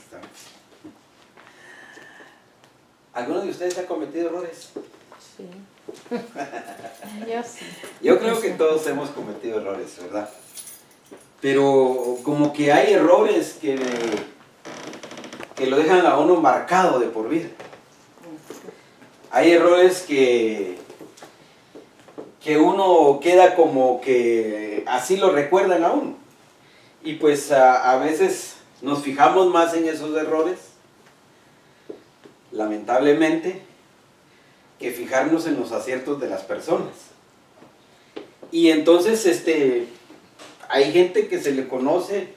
estamos. ¿Alguno de ustedes ha cometido errores? Sí. Yo sí. Yo creo que todos hemos cometido errores, ¿verdad? Pero como que hay errores que lo dejan a uno marcado de por vida. Hay errores que uno queda como que así lo recuerdan a uno. Y pues a veces nos fijamos más en esos errores, lamentablemente, que fijarnos en los aciertos de las personas. Y entonces hay gente que se le conoce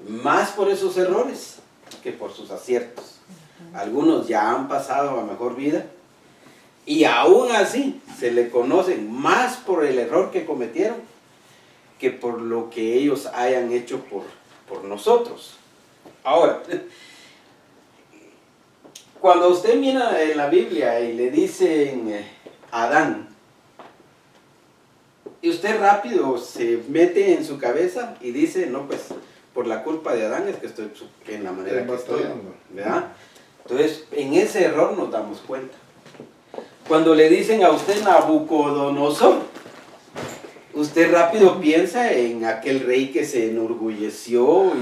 más por esos errores que por sus aciertos. Algunos ya han pasado a mejor vida y aún así se le conocen más por el error que cometieron que por lo que ellos hayan hecho por nosotros. Ahora, cuando usted mira en la Biblia y le dicen Adán, y usted rápido se mete en su cabeza y dice, no, pues por la culpa de Adán es que estoy en la manera que estoy, ¿verdad? Entonces, en ese error nos damos cuenta. Cuando le dicen a usted Nabucodonosor, usted rápido piensa en aquel rey que se enorgulleció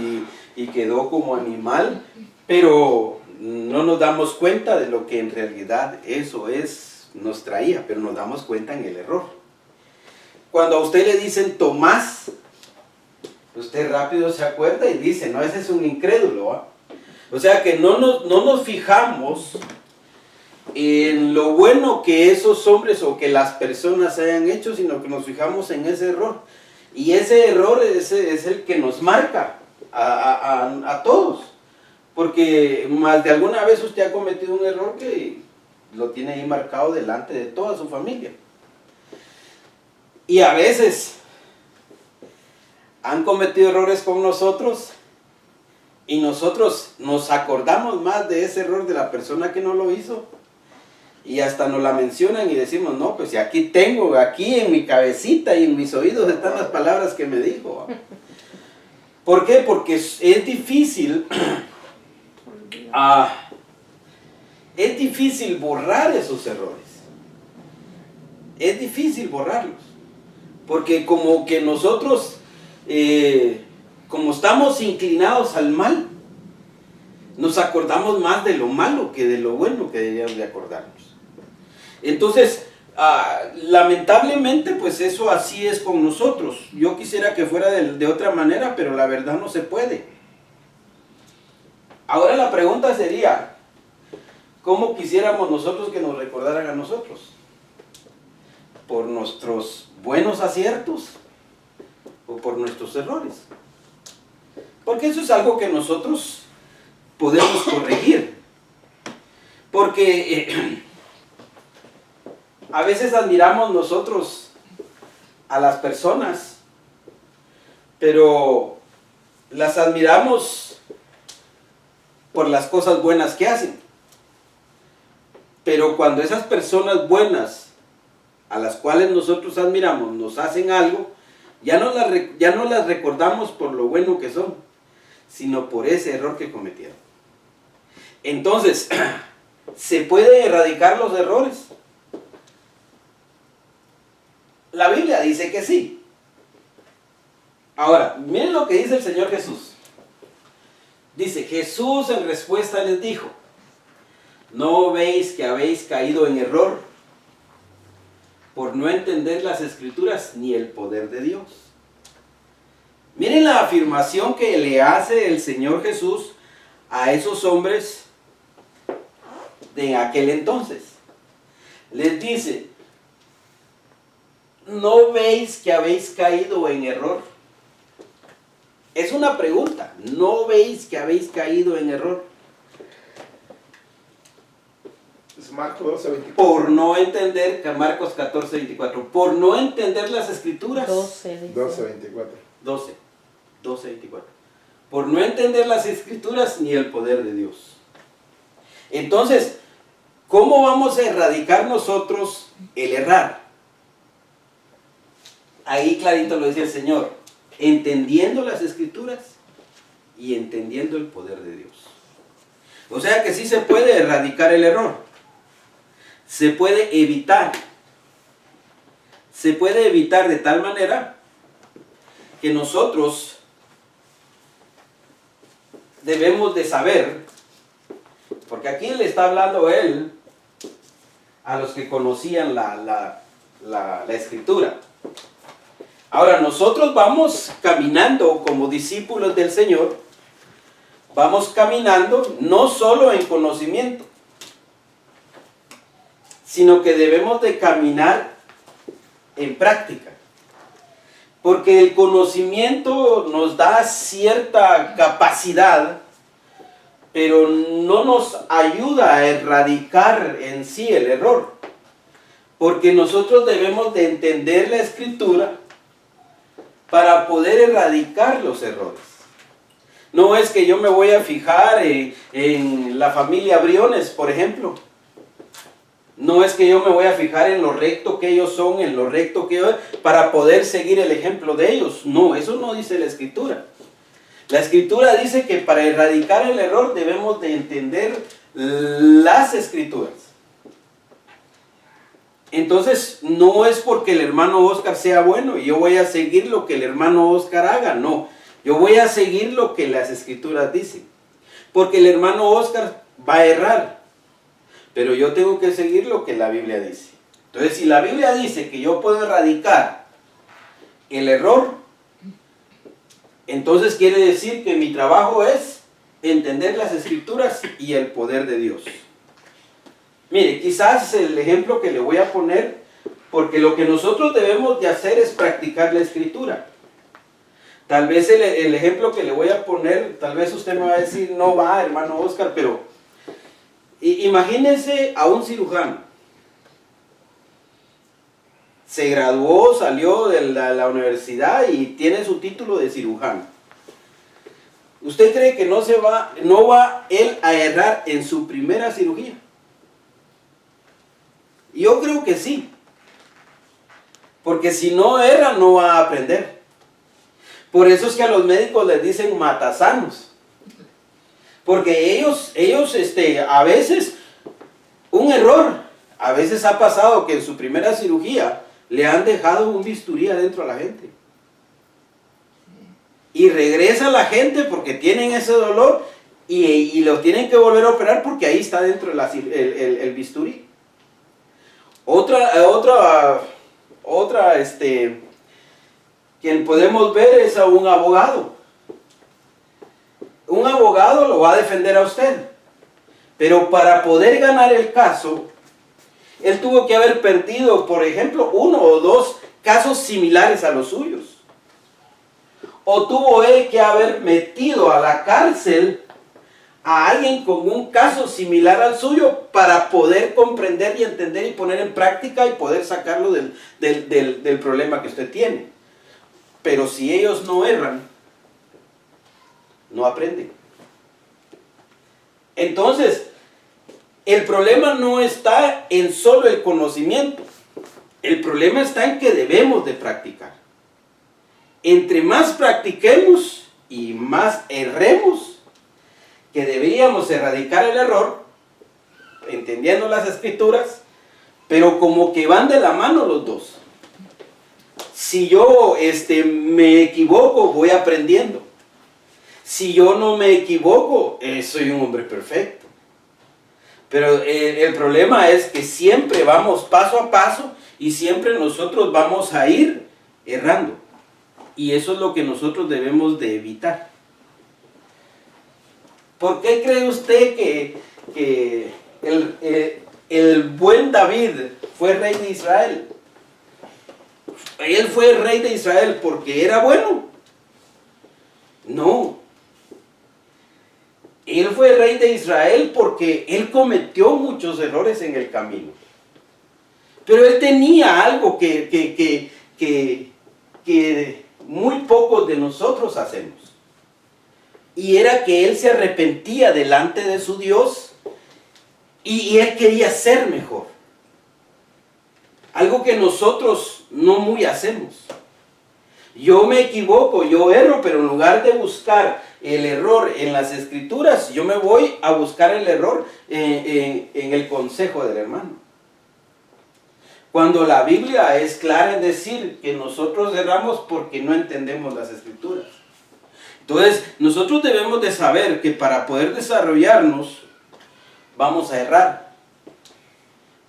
y quedó como animal, pero no nos damos cuenta de lo que en realidad eso nos traía, pero nos damos cuenta en el error. Cuando a usted le dicen Tomás, usted rápido se acuerda y dice, no, ese es un incrédulo, ¿eh? O sea que no nos fijamos en lo bueno que esos hombres o que las personas hayan hecho, sino que nos fijamos en ese error. Y ese error es el que nos marca a todos. Porque más de alguna vez usted ha cometido un error que lo tiene ahí marcado delante de toda su familia. Y a veces han cometido errores con nosotros y nosotros nos acordamos más de ese error de la persona que no lo hizo. Y hasta nos la mencionan y decimos, no, pues si aquí en mi cabecita y en mis oídos están las palabras que me dijo. ¿Por qué? Porque es difícil, es difícil borrar esos errores. Es difícil borrarlos. Porque como que nosotros, como estamos inclinados al mal, nos acordamos más de lo malo que de lo bueno que deberíamos de acordarnos. Entonces, lamentablemente, pues eso así es con nosotros. Yo quisiera que fuera de otra manera, pero la verdad no se puede. Ahora la pregunta sería, ¿cómo quisiéramos nosotros que nos recordaran a nosotros? ¿Por nuestros buenos aciertos o por nuestros errores? Porque eso es algo que nosotros podemos corregir. Porque a veces admiramos nosotros a las personas, pero las admiramos por las cosas buenas que hacen. Pero cuando esas personas buenas a las cuales nosotros admiramos nos hacen algo, ya no las recordamos por lo bueno que son, sino por ese error que cometieron. Entonces, ¿se pueden erradicar los errores? La Biblia dice que sí. Ahora, miren lo que dice el Señor Jesús. Dice, Jesús en respuesta les dijo, ¿no veis que habéis caído en error por no entender las Escrituras ni el poder de Dios? Miren la afirmación que le hace el Señor Jesús a esos hombres de aquel entonces. Les dice, ¿no veis que habéis caído en error? Es una pregunta. ¿No veis que habéis caído en error? Es Marcos 12:24. Por no entender, Marcos 14:24, por no entender las Escrituras. 12:24. 12:24. Por no entender las Escrituras ni el poder de Dios. Entonces, ¿cómo vamos a erradicar nosotros el errar? Ahí clarito lo dice el Señor, entendiendo las Escrituras y entendiendo el poder de Dios. O sea que sí se puede erradicar el error. Se puede evitar. Se puede evitar de tal manera que nosotros debemos de saber, porque aquí le está hablando él a los que conocían la Escritura. Ahora nosotros vamos caminando como discípulos del Señor, vamos caminando no solo en conocimiento, sino que debemos de caminar en práctica. Porque el conocimiento nos da cierta capacidad, pero no nos ayuda a erradicar en sí el error. Porque nosotros debemos de entender la Escritura para poder erradicar los errores. No es que yo me voy a fijar en la familia Briones, por ejemplo. No es que yo me voy a fijar en lo recto que ellos son, en lo recto que ellos, para poder seguir el ejemplo de ellos. No, eso no dice la Escritura. La Escritura dice que para erradicar el error debemos de entender las Escrituras. Entonces, no es porque el hermano Oscar sea bueno y yo voy a seguir lo que el hermano Oscar haga, no. Yo voy a seguir lo que las Escrituras dicen. Porque el hermano Oscar va a errar. Pero yo tengo que seguir lo que la Biblia dice. Entonces, si la Biblia dice que yo puedo erradicar el error, entonces quiere decir que mi trabajo es entender las Escrituras y el poder de Dios. Mire, quizás el ejemplo que le voy a poner, porque lo que nosotros debemos de hacer es practicar la Escritura. Tal vez el ejemplo que le voy a poner, tal vez usted me va a decir, no va, hermano Oscar, pero imagínense a un cirujano. Se graduó, salió de la universidad y tiene su título de cirujano. ¿Usted cree que no va él a errar en su primera cirugía? Yo creo que sí. Porque si no erra, no va a aprender. Por eso es que a los médicos les dicen matasanos. Porque ellos a veces, un error, a veces ha pasado que en su primera cirugía le han dejado un bisturí adentro a la gente. Y regresa la gente porque tienen ese dolor y lo tienen que volver a operar porque ahí está dentro el bisturí. Otra, quien podemos ver es a un abogado. Un abogado lo va a defender a usted. Pero para poder ganar el caso, él tuvo que haber perdido, por ejemplo, 1 o 2 casos similares a los suyos. O tuvo él que haber metido a la cárcel a alguien con un caso similar al suyo para poder comprender y entender y poner en práctica y poder sacarlo del problema que usted tiene. Pero si ellos no erran, no aprenden. Entonces, el problema no está en solo el conocimiento. El problema está en que debemos de practicar. Entre más practiquemos y más erremos, que deberíamos erradicar el error, entendiendo las Escrituras, pero como que van de la mano los dos. Si yo me equivoco, voy aprendiendo. Si yo no me equivoco, soy un hombre perfecto. Pero el problema es que siempre vamos paso a paso y siempre nosotros vamos a ir errando. Y eso es lo que nosotros debemos de evitar. ¿Por qué cree usted que el buen David fue rey de Israel? ¿Él fue rey de Israel porque era bueno? No. Él fue rey de Israel porque él cometió muchos errores en el camino. Pero él tenía algo que muy pocos de nosotros hacemos. Y era que él se arrepentía delante de su Dios y él quería ser mejor. Algo que nosotros no muy hacemos. Yo me equivoco, yo erro, pero en lugar de buscar el error en las escrituras, yo me voy a buscar el error en el consejo del hermano. Cuando la Biblia es clara en decir que nosotros erramos porque no entendemos las escrituras. Entonces, nosotros debemos de saber que para poder desarrollarnos, vamos a errar.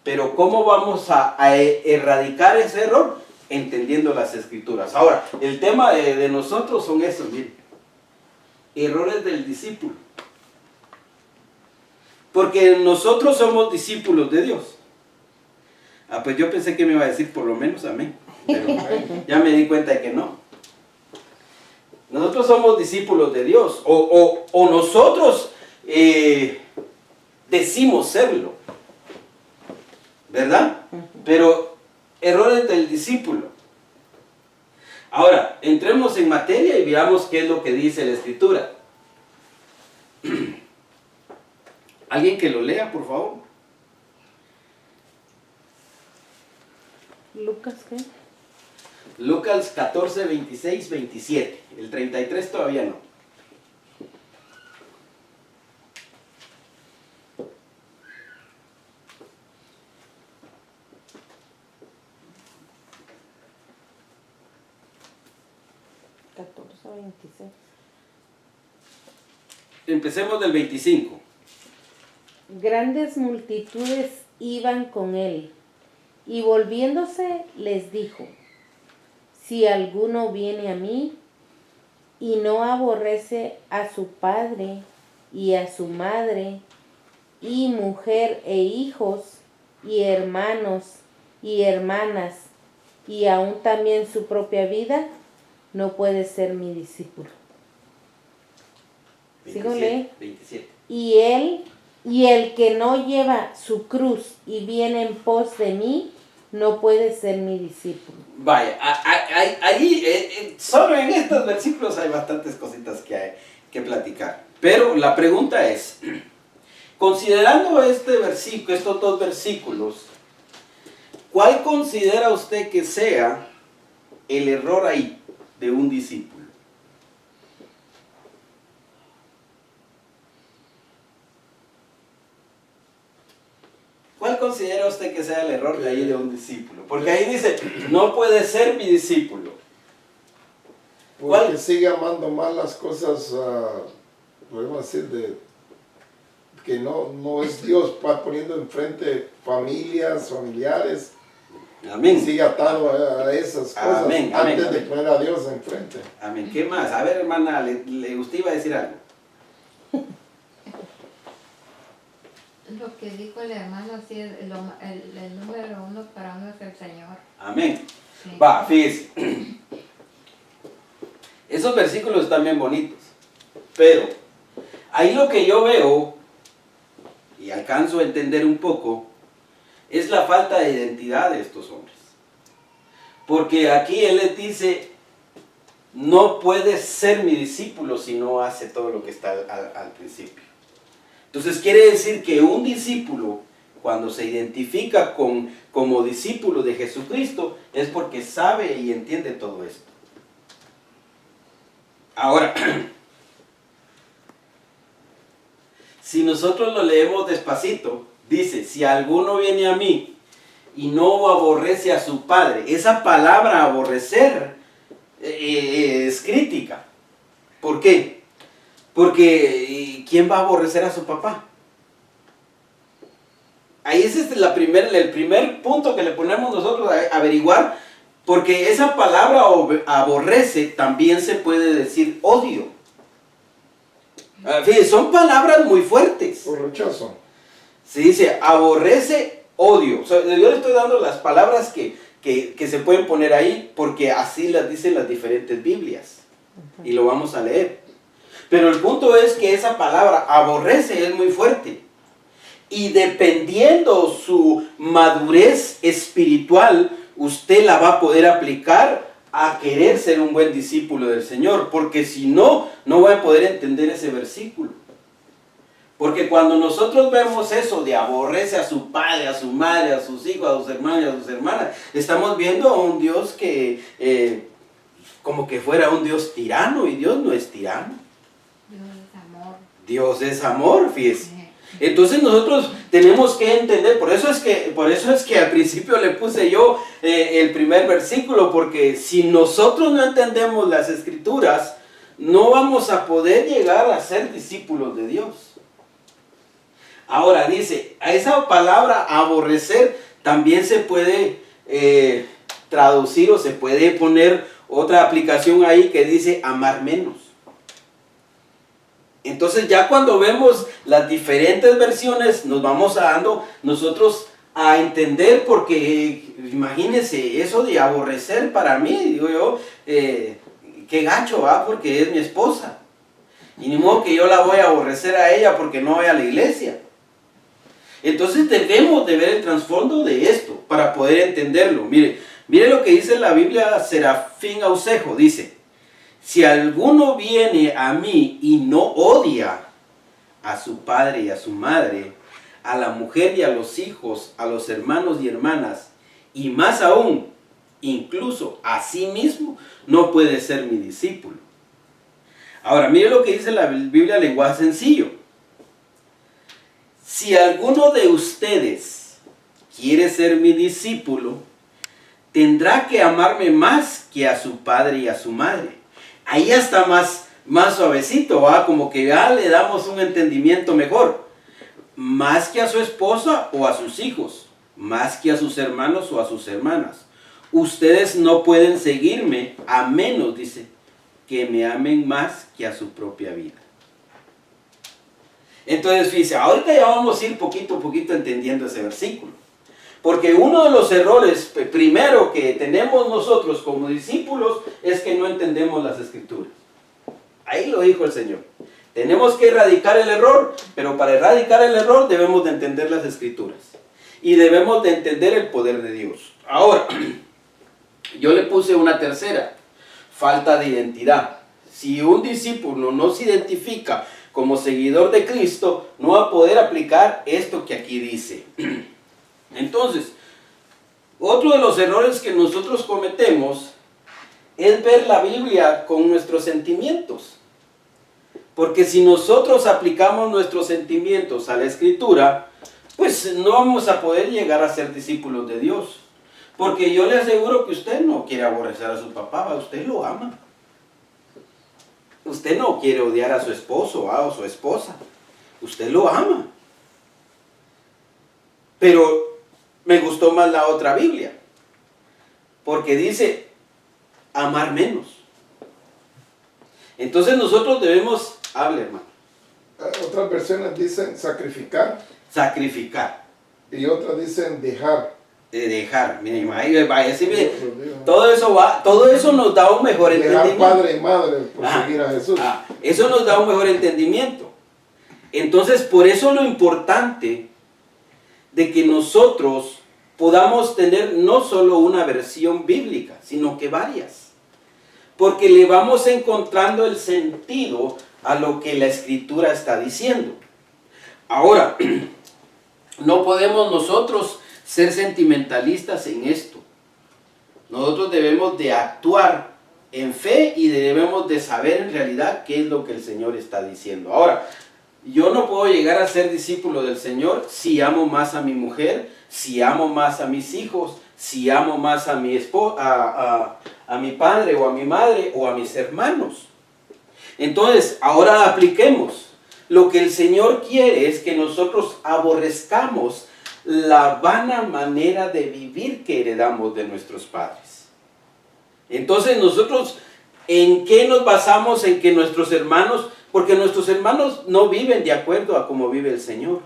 Pero ¿cómo vamos a erradicar ese error? Entendiendo las escrituras. Ahora, el tema de nosotros son esos, miren. Errores del discípulo. Porque nosotros somos discípulos de Dios. Ah, pues yo pensé que me iba a decir por lo menos amén. Pero ya me di cuenta de que no. Nosotros somos discípulos de Dios. O nosotros decimos serlo. ¿Verdad? Pero errores del discípulo. Ahora, entremos en materia y veamos qué es lo que dice la Escritura. ¿Alguien que lo lea, por favor? ¿Lucas qué? Lucas 14, 26, 27. El 33 todavía no. Empecemos del 25. Grandes multitudes iban con él, y volviéndose les dijo: si alguno viene a mí y no aborrece a su padre y a su madre y mujer e hijos y hermanos y hermanas y aún también su propia vida, no puede ser mi discípulo. 27. Y el que no lleva su cruz y viene en pos de mí, no puede ser mi discípulo. Vaya, ahí, solo en estos versículos hay bastantes cositas que hay que platicar. Pero la pregunta es, considerando estos dos versículos, ¿cuál considera usted que sea el error ahí de un discípulo? ¿Cuál considera usted que sea el error de ahí de un discípulo? Porque ahí dice, no puede ser mi discípulo. Porque sigue amando más las cosas, podemos decir, que no es Dios, va poniendo enfrente familiares. Amén. Sigue atado a esas cosas. Amén, antes amén, de poner a Dios enfrente. Amén. ¿Qué más? A ver, hermana, ¿usted iba a decir algo? Lo que dijo el hermano, sí, el número uno para uno es el Señor. Amén. Sí. Va, fíjese. Esos versículos están bien bonitos. Pero ahí lo que yo veo, y alcanzo a entender un poco, es la falta de identidad de estos hombres. Porque aquí él les dice, no puedes ser mi discípulo si no hace todo lo que está al principio. Entonces quiere decir que un discípulo, cuando se identifica como discípulo de Jesucristo, es porque sabe y entiende todo esto. Ahora, si nosotros lo leemos despacito, dice, si alguno viene a mí y no aborrece a su padre, esa palabra aborrecer es crítica. ¿Por qué? Porque ¿quién va a aborrecer a su papá? Ahí ese es el primer punto que le ponemos nosotros a averiguar, porque esa palabra aborrece también se puede decir odio. Fíjense, son palabras muy fuertes. Por rechazo. Se dice aborrece, odio. O sea, yo le estoy dando las palabras que se pueden poner ahí, porque así las dicen las diferentes Biblias. Y lo vamos a leer. Pero el punto es que esa palabra aborrece es muy fuerte. Y dependiendo su madurez espiritual, usted la va a poder aplicar a querer ser un buen discípulo del Señor. Porque si no, no va a poder entender ese versículo. Porque cuando nosotros vemos eso de aborrece a su padre, a su madre, a sus hijos, a sus hermanos y a sus hermanas, estamos viendo a un Dios que como que fuera un Dios tirano, y Dios no es tirano. Dios es amor. Dios es amor, fíjese. Sí. Entonces nosotros tenemos que entender, por eso es que al principio le puse yo el primer versículo, porque si nosotros no entendemos las escrituras, no vamos a poder llegar a ser discípulos de Dios. Ahora dice, a esa palabra aborrecer también se puede traducir o se puede poner otra aplicación ahí que dice amar menos. Entonces ya cuando vemos las diferentes versiones nos vamos dando nosotros a entender, porque imagínense eso de aborrecer para mí, digo yo, qué gacho, ¿va? Porque es mi esposa. Y ni modo que yo la voy a aborrecer a ella porque no voy a la iglesia. Entonces debemos de ver el trasfondo de esto para poder entenderlo. Mire lo que dice la Biblia, Serafín Ausejo, dice: si alguno viene a mí y no odia a su padre y a su madre, a la mujer y a los hijos, a los hermanos y hermanas, y más aún, incluso a sí mismo, no puede ser mi discípulo. Ahora, mire lo que dice la Biblia en lenguaje sencillo. Si alguno de ustedes quiere ser mi discípulo, tendrá que amarme más que a su padre y a su madre. Ahí ya está más suavecito, ¿va? Como que ya le damos un entendimiento mejor. Más que a su esposa o a sus hijos, más que a sus hermanos o a sus hermanas. Ustedes no pueden seguirme a menos, dice, que me amen más que a su propia vida. Entonces, fíjense, ahorita ya vamos a ir poquito a poquito entendiendo ese versículo. Porque uno de los errores primero que tenemos nosotros como discípulos es que no entendemos las escrituras. Ahí lo dijo el Señor. Tenemos que erradicar el error, pero para erradicar el error debemos de entender las escrituras. Y debemos de entender el poder de Dios. Ahora, yo le puse una tercera, falta de identidad. Si un discípulo no se identifica como seguidor de Cristo, no va a poder aplicar esto que aquí dice. Entonces, otro de los errores que nosotros cometemos es ver la Biblia con nuestros sentimientos. Porque si nosotros aplicamos nuestros sentimientos a la Escritura, pues no vamos a poder llegar a ser discípulos de Dios. Porque yo le aseguro que usted no quiere aborrecer a su papá, usted lo ama. Usted no quiere odiar a su esposo o su esposa, usted lo ama. Pero me gustó más la otra Biblia, porque dice amar menos. Entonces nosotros debemos, hable hermano. Otras versiones dicen sacrificar. Sacrificar. Y otras dicen dejar. Dejar, miren, todo eso nos da un mejor entendimiento. Dejar padre y madre por seguir a Jesús. Eso nos da un mejor entendimiento. Entonces, por eso lo importante de que nosotros podamos tener no solo una versión bíblica, sino que varias. Porque le vamos encontrando el sentido a lo que la Escritura está diciendo. Ahora, no podemos nosotros ser sentimentalistas en esto. Nosotros debemos de actuar en fe y debemos de saber en realidad qué es lo que el Señor está diciendo. Ahora, yo no puedo llegar a ser discípulo del Señor si amo más a mi mujer, si amo más a mis hijos, si amo más a mi esposa, a mi padre o a mi madre o a mis hermanos. Entonces, ahora apliquemos. Lo que el Señor quiere es que nosotros aborrezcamos la vana manera de vivir que heredamos de nuestros padres. Entonces nosotros, ¿en qué nos basamos? En que nuestros hermanos, porque nuestros hermanos no viven de acuerdo a cómo vive el Señor.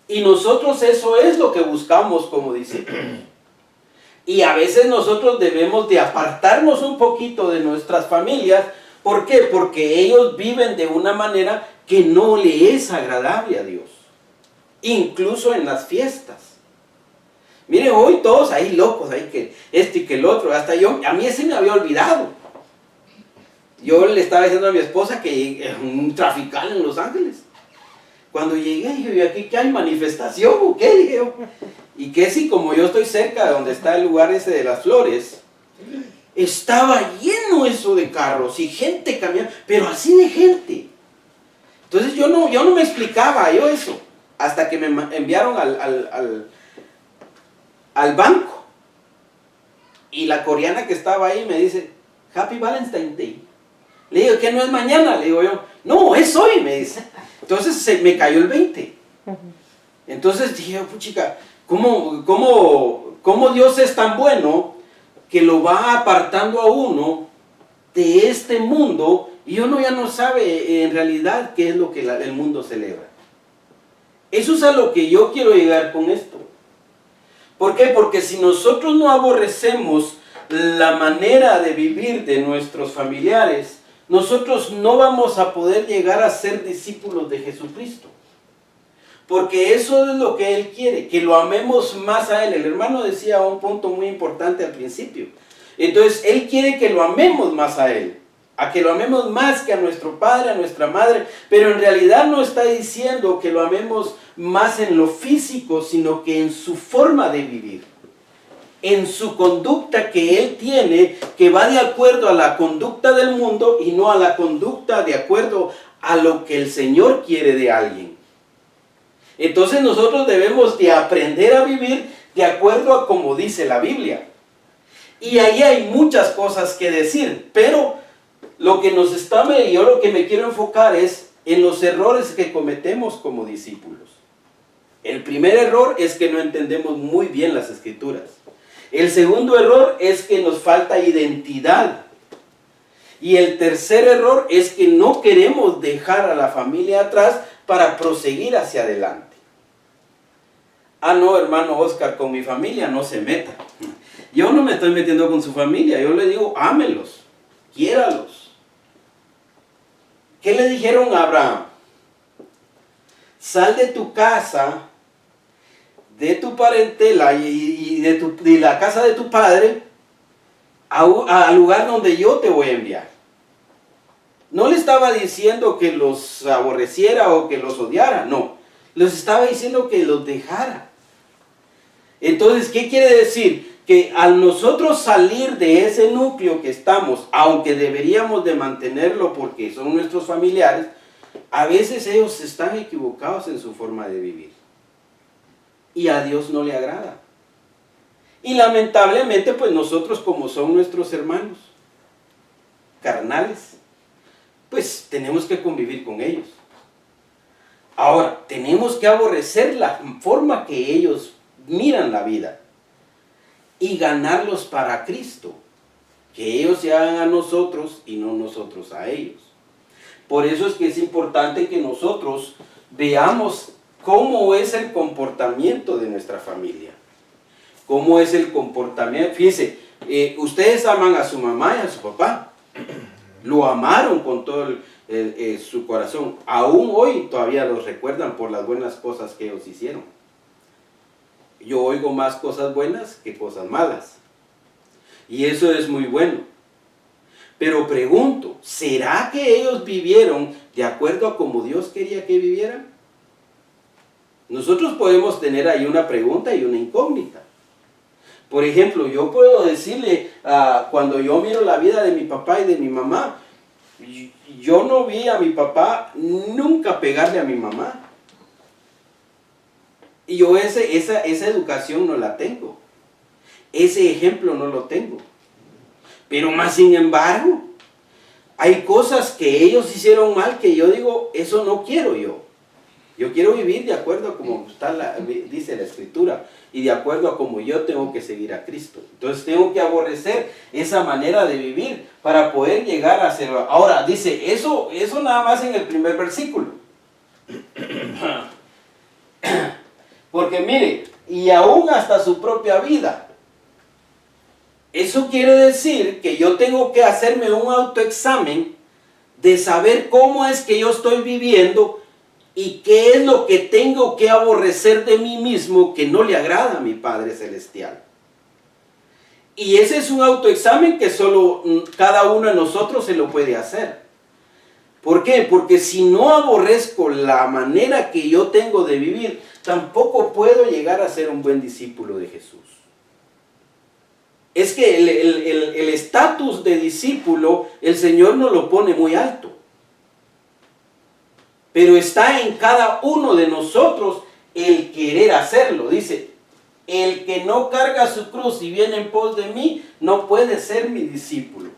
Y nosotros eso es lo que buscamos como discípulos. Y a veces nosotros debemos de apartarnos un poquito de nuestras familias. ¿Por qué? Porque ellos viven de una manera que no le es agradable a Dios. Incluso en las fiestas. Miren, hoy todos ahí locos, ahí que este y que el otro, hasta yo, a mí ese me había olvidado. Yo le estaba diciendo a mi esposa que es un traficante en Los Ángeles. Cuando llegué, dije, ¿y aquí qué hay? ¿Manifestación o qué? Dije yo. Y que si como yo estoy cerca de donde está el lugar ese de las flores, estaba lleno eso de carros y gente caminando, pero así de gente. Entonces yo no me explicaba yo eso, hasta que me enviaron al banco. Y la coreana que estaba ahí me dice, Happy Valentine's Day. Le digo, ¿que no es mañana? Le digo yo, no, es hoy, me dice. Entonces se me cayó el 20. Entonces dije, puchica, ¿cómo Dios es tan bueno que lo va apartando a uno de este mundo y uno ya no sabe en realidad qué es lo que el mundo celebra? Eso es a lo que yo quiero llegar con esto. ¿Por qué? Porque si nosotros no aborrecemos la manera de vivir de nuestros familiares, nosotros no vamos a poder llegar a ser discípulos de Jesucristo. Porque eso es lo que Él quiere, que lo amemos más a Él. El hermano decía un punto muy importante al principio. Entonces, Él quiere que lo amemos más a Él, a que lo amemos más que a nuestro padre, a nuestra madre, pero en realidad no está diciendo que lo amemos más en lo físico, sino que en su forma de vivir, en su conducta que Él tiene, que va de acuerdo a la conducta del mundo y no a la conducta de acuerdo a lo que el Señor quiere de alguien. Entonces nosotros debemos de aprender a vivir de acuerdo a como dice la Biblia. Y ahí hay muchas cosas que decir, pero lo que yo lo que me quiero enfocar es en los errores que cometemos como discípulos. El primer error es que no entendemos muy bien las Escrituras. El segundo error es que nos falta identidad. Y el tercer error es que no queremos dejar a la familia atrás para proseguir hacia adelante. Ah, no, hermano Oscar, con mi familia no se meta. Yo no me estoy metiendo con su familia, yo le digo, ámelos, quiéralos. ¿Qué le dijeron a Abraham? Sal de tu casa, de tu parentela y de la casa de tu padre al lugar donde yo te voy a enviar. No le estaba diciendo que los aborreciera o que los odiara, no. Les estaba diciendo que los dejara. Entonces, ¿qué quiere decir? Que al nosotros salir de ese núcleo que estamos, aunque deberíamos de mantenerlo porque son nuestros familiares, a veces ellos están equivocados en su forma de vivir. Y a Dios no le agrada. Y lamentablemente, pues nosotros como son nuestros hermanos carnales, pues tenemos que convivir con ellos. Ahora, tenemos que aborrecer la forma que ellos miran la vida y ganarlos para Cristo, que ellos se hagan a nosotros y no nosotros a ellos. Por eso es que es importante que nosotros veamos cómo es el comportamiento de nuestra familia, cómo es el comportamiento. Fíjense, ustedes aman a su mamá y a su papá, lo amaron con todo su corazón, aún hoy todavía los recuerdan por las buenas cosas que ellos hicieron. Yo oigo más cosas buenas que cosas malas. Y eso es muy bueno. Pero pregunto, ¿será que ellos vivieron de acuerdo a como Dios quería que vivieran? Nosotros podemos tener ahí una pregunta y una incógnita. Por ejemplo, yo puedo decirle, cuando yo miro la vida de mi papá y de mi mamá, yo no vi a mi papá nunca pegarle a mi mamá. Y yo esa educación no la tengo. Ese ejemplo no lo tengo. Pero más sin embargo, hay cosas que ellos hicieron mal que yo digo, eso no quiero yo. Yo quiero vivir de acuerdo a como dice la Escritura y de acuerdo a como yo tengo que seguir a Cristo. Entonces tengo que aborrecer esa manera de vivir para poder llegar a ser. Ahora, dice, eso nada más en el primer versículo. Porque mire, y aún hasta su propia vida. Eso quiere decir que yo tengo que hacerme un autoexamen de saber cómo es que yo estoy viviendo y qué es lo que tengo que aborrecer de mí mismo que no le agrada a mi Padre Celestial. Y ese es un autoexamen que solo cada uno de nosotros se lo puede hacer. ¿Por qué? Porque si no aborrezco la manera que yo tengo de vivir, tampoco puedo llegar a ser un buen discípulo de Jesús. es que el estatus de discípulo, el Señor nos lo pone muy alto. Pero está en cada uno de nosotros el querer hacerlo. Dice, el que no carga su cruz y viene en pos de mí, no puede ser mi discípulo.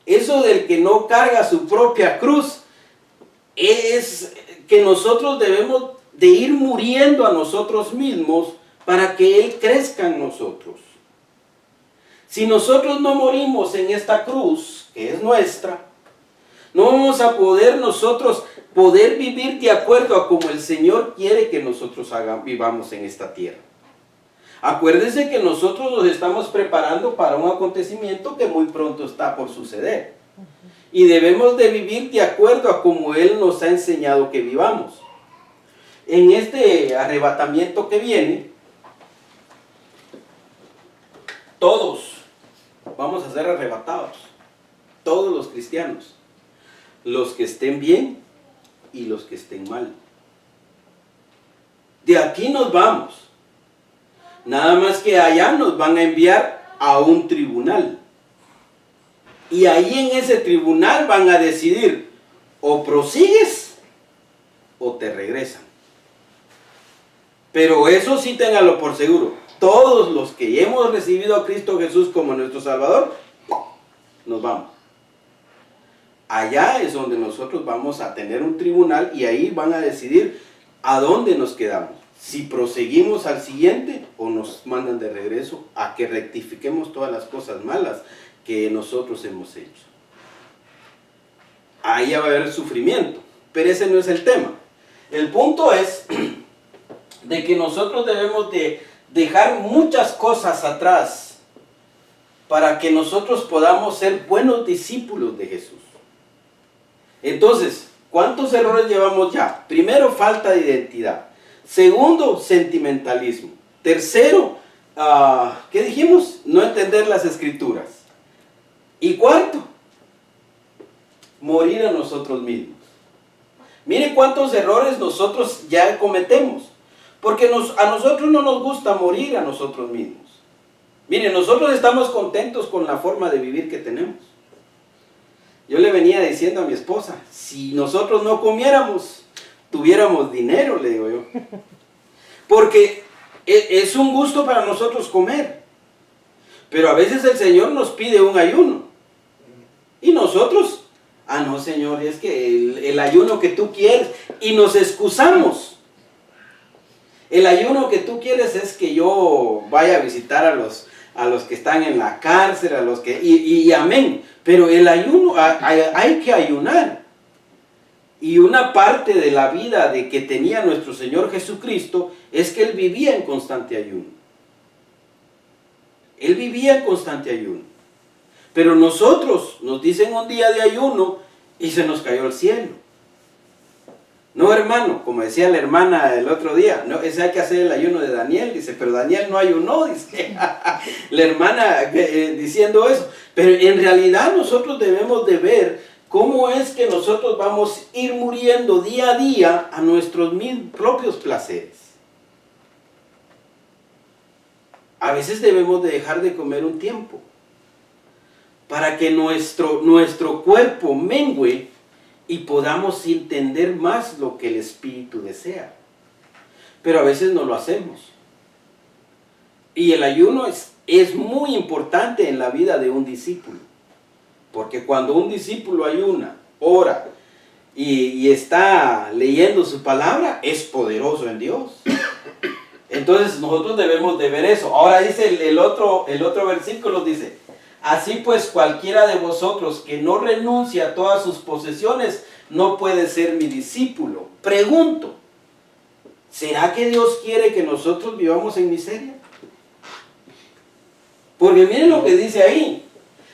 Eso del que no carga su propia cruz, es que nosotros debemos de ir muriendo a nosotros mismos para que Él crezca en nosotros. Si nosotros no morimos en esta cruz, que es nuestra, no vamos a poder nosotros vivir de acuerdo a como el Señor quiere que nosotros vivamos en esta tierra. Acuérdense que nosotros nos estamos preparando para un acontecimiento que muy pronto está por suceder. Y debemos de vivir de acuerdo a como Él nos ha enseñado que vivamos. En este arrebatamiento que viene, todos vamos a ser arrebatados. Todos los cristianos. Los que estén bien y los que estén mal. De aquí nos vamos. Nada más que allá nos van a enviar a un tribunal. Y ahí en ese tribunal van a decidir o prosigues o te regresan. Pero eso sí téngalo por seguro. Todos los que hemos recibido a Cristo Jesús como nuestro Salvador, nos vamos. Allá es donde nosotros vamos a tener un tribunal y ahí van a decidir a dónde nos quedamos. Si proseguimos al siguiente o nos mandan de regreso a que rectifiquemos todas las cosas malas que nosotros hemos hecho. Ahí va a haber sufrimiento, pero ese no es el tema. El punto es de que nosotros debemos de dejar muchas cosas atrás para que nosotros podamos ser buenos discípulos de Jesús. Entonces, ¿cuántos errores llevamos ya? Primero, falta de identidad. Segundo, sentimentalismo. Tercero, ¿qué dijimos? No entender las escrituras. Y cuarto, morir a nosotros mismos. Mire cuántos errores nosotros ya cometemos. Porque a nosotros no nos gusta morir a nosotros mismos. Mire, nosotros estamos contentos con la forma de vivir que tenemos. Yo le venía diciendo a mi esposa, si nosotros no comiéramos, tuviéramos dinero, le digo yo. Porque es un gusto para nosotros comer. Pero a veces el Señor nos pide un ayuno. Y nosotros, no Señor, es que el ayuno que tú quieres, y nos excusamos. El ayuno que tú quieres es que yo vaya a visitar a los que están en la cárcel, a los que... Y amén. Pero el ayuno, hay que ayunar. Y una parte de la vida de que tenía nuestro Señor Jesucristo es que Él vivía en constante ayuno. Él vivía en constante ayuno. Pero nosotros nos dicen un día de ayuno y se nos cayó el cielo. No, hermano, como decía la hermana el otro día, no, ese hay que hacer el ayuno de Daniel, dice, pero Daniel no ayunó, dice, la hermana diciendo eso. Pero en realidad nosotros debemos de ver cómo es que nosotros vamos a ir muriendo día a día a nuestros propios placeres. A veces debemos de dejar de comer un tiempo para que nuestro cuerpo mengüe y podamos entender más lo que el Espíritu desea. Pero a veces no lo hacemos. Y el ayuno es muy importante en la vida de un discípulo. Porque cuando un discípulo ayuna, ora y está leyendo su palabra, es poderoso en Dios. Entonces nosotros debemos de ver eso. Ahora dice el otro versículo, dice: así pues cualquiera de vosotros que no renuncia a todas sus posesiones no puede ser mi discípulo. Pregunto, ¿será que Dios quiere que nosotros vivamos en miseria? Porque miren lo que dice ahí: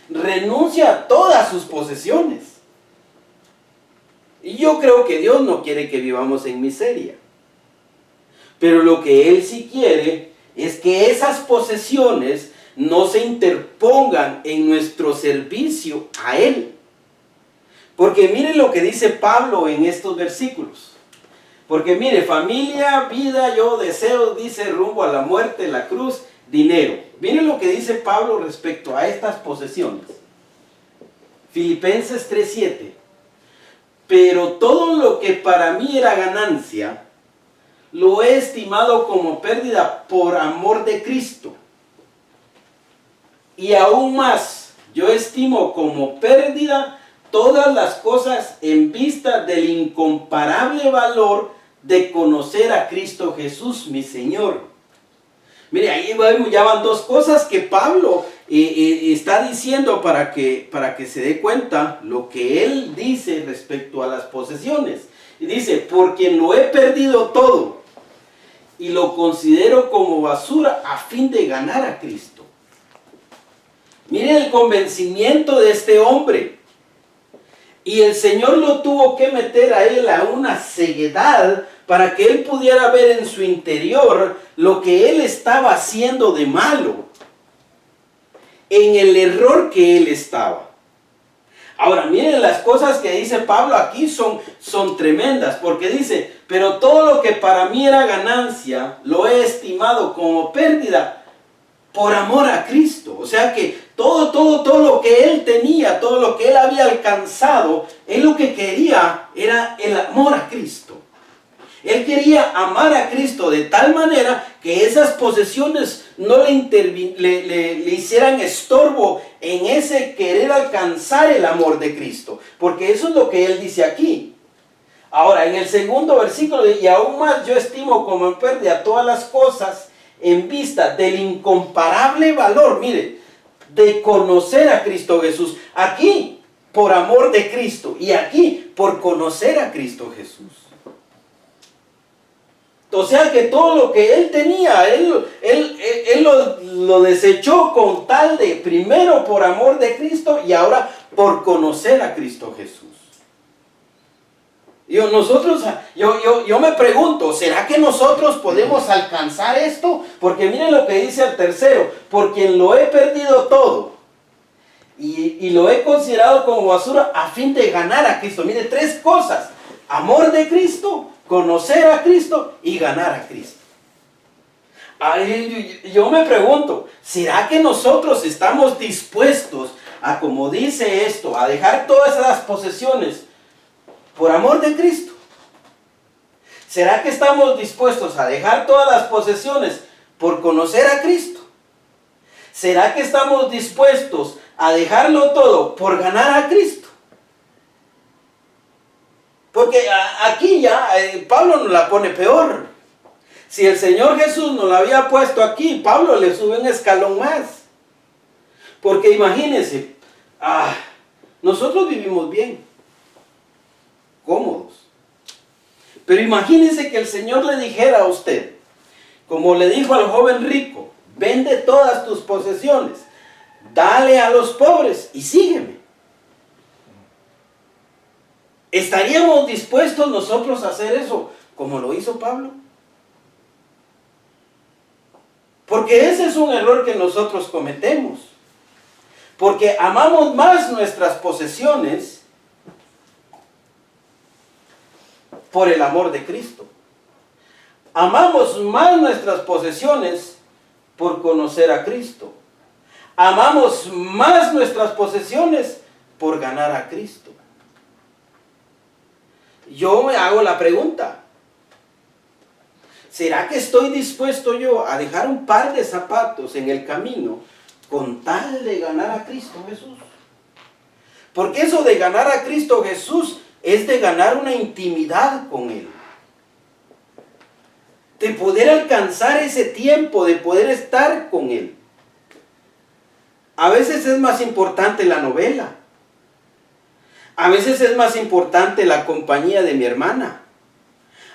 renuncia a todas sus posesiones. Y yo creo que Dios no quiere que vivamos en miseria. Pero lo que Él sí quiere es que esas posesiones no se interpongan en nuestro servicio a Él. Porque miren lo que dice Pablo en estos versículos. Porque mire, familia, vida, yo deseo, dice, rumbo a la muerte, la cruz, dinero. Miren lo que dice Pablo respecto a estas posesiones. Filipenses 3:7. Pero todo lo que para mí era ganancia, lo he estimado como pérdida por amor de Cristo. Y aún más, yo estimo como pérdida todas las cosas en vista del incomparable valor de conocer a Cristo Jesús, mi Señor. Mire, ahí ya van dos cosas que Pablo está diciendo para que se dé cuenta lo que él dice respecto a las posesiones. Y dice, porque lo he perdido todo y lo considero como basura a fin de ganar a Cristo. Miren el convencimiento de este hombre. Y el Señor lo tuvo que meter a él a una ceguedad para que él pudiera ver en su interior lo que él estaba haciendo de malo, en el error que él estaba. Ahora, miren, las cosas que dice Pablo aquí son tremendas, porque dice, pero todo lo que para mí era ganancia, lo he estimado como pérdida por amor a Cristo. O sea que todo lo que él tenía, todo lo que él había alcanzado, él lo que quería era el amor a Cristo. Él quería amar a Cristo de tal manera que esas posesiones no le hicieran estorbo en ese querer alcanzar el amor de Cristo. Porque eso es lo que él dice aquí. Ahora, en el segundo versículo, y aún más yo estimo como en pérdida todas las cosas en vista del incomparable valor, mire, de conocer a Cristo Jesús. Aquí, por amor de Cristo, y aquí, por conocer a Cristo Jesús. O sea que todo lo que él tenía, él lo desechó con tal de, primero por amor de Cristo y ahora por conocer a Cristo Jesús. Yo me pregunto, ¿será que nosotros podemos alcanzar esto? Porque miren lo que dice el tercero, por quien lo he perdido todo y lo he considerado como basura a fin de ganar a Cristo. Mire, tres cosas: amor de Cristo, conocer a Cristo y ganar a Cristo. Yo me pregunto, ¿será que nosotros estamos dispuestos a, como dice esto, a dejar todas esas posesiones por amor de Cristo? ¿Será que estamos dispuestos a dejar todas las posesiones por conocer a Cristo? ¿Será que estamos dispuestos a dejarlo todo por ganar a Cristo? Porque aquí ya Pablo nos la pone peor. Si el Señor Jesús nos la había puesto aquí, Pablo le sube un escalón más. Porque imagínense, nosotros vivimos bien, cómodos. Pero imagínense que el Señor le dijera a usted, como le dijo al joven rico, vende todas tus posesiones, dale a los pobres y sígueme. ¿Estaríamos dispuestos nosotros a hacer eso como lo hizo Pablo? Porque ese es un error que nosotros cometemos. Porque amamos más nuestras posesiones por el amor de Cristo. Amamos más nuestras posesiones por conocer a Cristo. Amamos más nuestras posesiones por ganar a Cristo. Yo me hago la pregunta, ¿será que estoy dispuesto yo a dejar un par de zapatos en el camino con tal de ganar a Cristo Jesús? Porque eso de ganar a Cristo Jesús es de ganar una intimidad con Él. De poder alcanzar ese tiempo, de poder estar con Él. A veces es más importante la novela. A veces es más importante la compañía de mi hermana.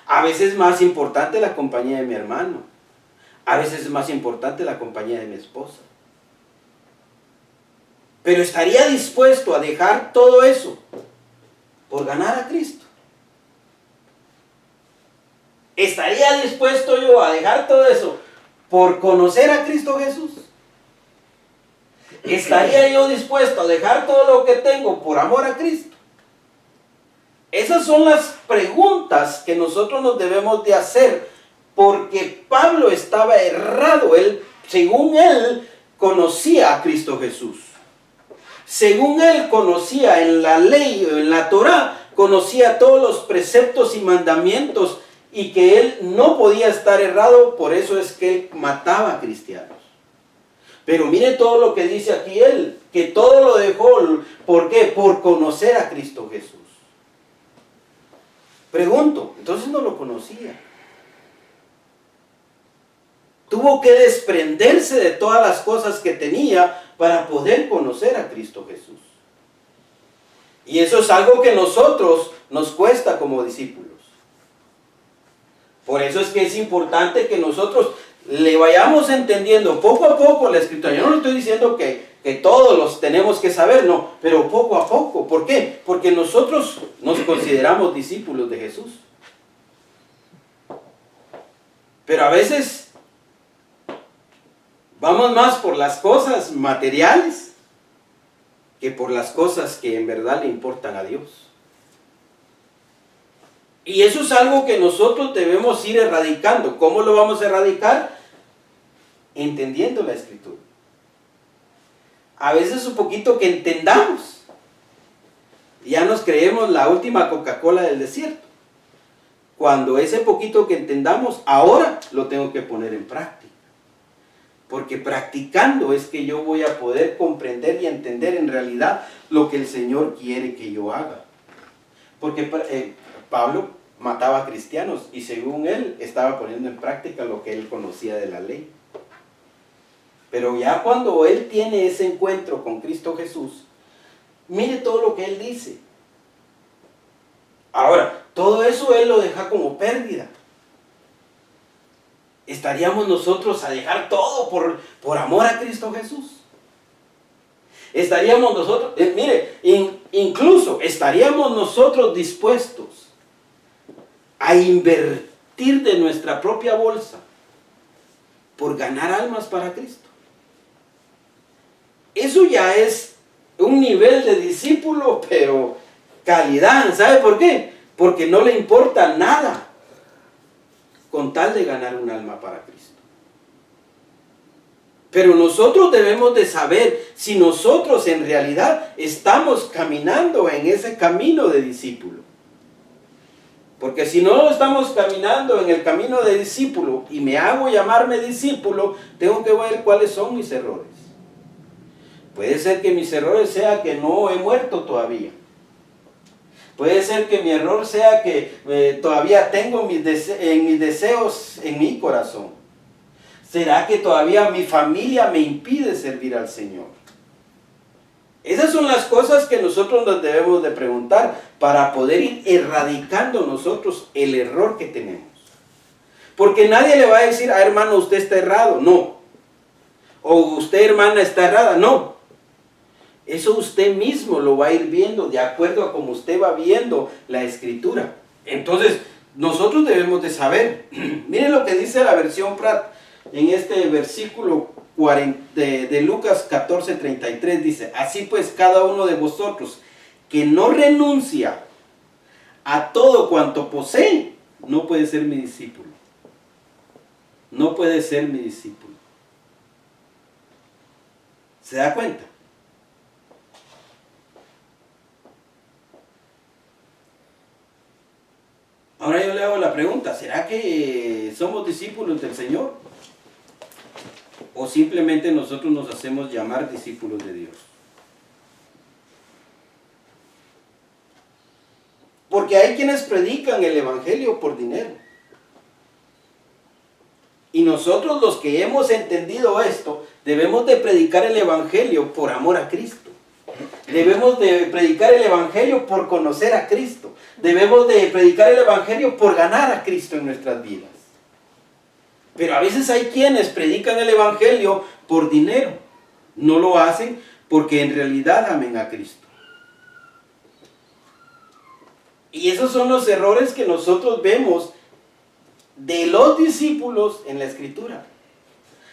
A veces es más importante la compañía de mi hermano. A veces es más importante la compañía de mi esposa. Pero estaría dispuesto a dejar todo eso por ganar a Cristo. ¿Estaría dispuesto yo a dejar todo eso por conocer a Cristo Jesús? ¿Estaría yo dispuesto a dejar todo lo que tengo por amor a Cristo? Esas son las preguntas que nosotros nos debemos de hacer, porque Pablo estaba errado. Él según él, conocía a Cristo Jesús. Según él conocía en la ley o en la Torá, conocía todos los preceptos y mandamientos y que él no podía estar errado, por eso es que él mataba a cristianos. Pero mire todo lo que dice aquí él, que todo lo dejó, ¿por qué? Por conocer a Cristo Jesús. Pregunto, entonces no lo conocía. Tuvo que desprenderse de todas las cosas que tenía para poder conocer a Cristo Jesús. Y eso es algo que nosotros nos cuesta como discípulos. Por eso es que es importante que nosotros le vayamos entendiendo poco a poco la Escritura. Yo no le estoy diciendo que todos los tenemos que saber, no, pero poco a poco. ¿Por qué? Porque nosotros nos consideramos discípulos de Jesús. Pero a veces vamos más por las cosas materiales que por las cosas que en verdad le importan a Dios. Y eso es algo que nosotros debemos ir erradicando. ¿Cómo lo vamos a erradicar? Entendiendo la Escritura. A veces un poquito que entendamos. Ya nos creemos la última Coca-Cola del desierto. Cuando ese poquito que entendamos, ahora lo tengo que poner en práctica. Porque practicando es que yo voy a poder comprender y entender en realidad lo que el Señor quiere que yo haga. Porque Pablo mataba a cristianos y según él estaba poniendo en práctica lo que él conocía de la ley. Pero ya cuando él tiene ese encuentro con Cristo Jesús, mire todo lo que él dice. Ahora, todo eso él lo deja como pérdida. ¿Estaríamos nosotros a dejar todo por amor a Cristo Jesús? Estaríamos nosotros, incluso estaríamos nosotros dispuestos a invertir de nuestra propia bolsa por ganar almas para Cristo. Eso ya es un nivel de discípulo, pero calidad. ¿Sabe por qué? Porque no le importa nada con tal de ganar un alma para Cristo. Pero nosotros debemos de saber si nosotros en realidad estamos caminando en ese camino de discípulo. Porque si no estamos caminando en el camino de discípulo y me hago llamarme discípulo, tengo que ver cuáles son mis errores. Puede ser que mis errores sea que no he muerto todavía. Puede ser que mi error sea que todavía tengo mis deseos en mi corazón. ¿Será que todavía mi familia me impide servir al Señor? Esas son las cosas que nosotros nos debemos de preguntar para poder ir erradicando nosotros el error que tenemos. Porque nadie le va a decir, hermano, usted está errado. No. O usted, hermana, está errada. No. Eso usted mismo lo va a ir viendo de acuerdo a cómo usted va viendo la Escritura. Entonces, nosotros debemos de saber. Miren lo que dice la versión Prat en este versículo 40, de Lucas 14:33. Dice, así pues cada uno de vosotros que no renuncia a todo cuanto posee, no puede ser mi discípulo. No puede ser mi discípulo. ¿Se da cuenta? Ahora yo le hago la pregunta, ¿será que somos discípulos del Señor? ¿O simplemente nosotros nos hacemos llamar discípulos de Dios? Porque hay quienes predican el Evangelio por dinero. Y nosotros los que hemos entendido esto, debemos de predicar el Evangelio por amor a Cristo. Debemos de predicar el Evangelio por conocer a Cristo. Debemos de predicar el Evangelio por ganar a Cristo en nuestras vidas. Pero a veces hay quienes predican el Evangelio por dinero. No lo hacen porque en realidad amen a Cristo. Y esos son los errores que nosotros vemos de los discípulos en la Escritura.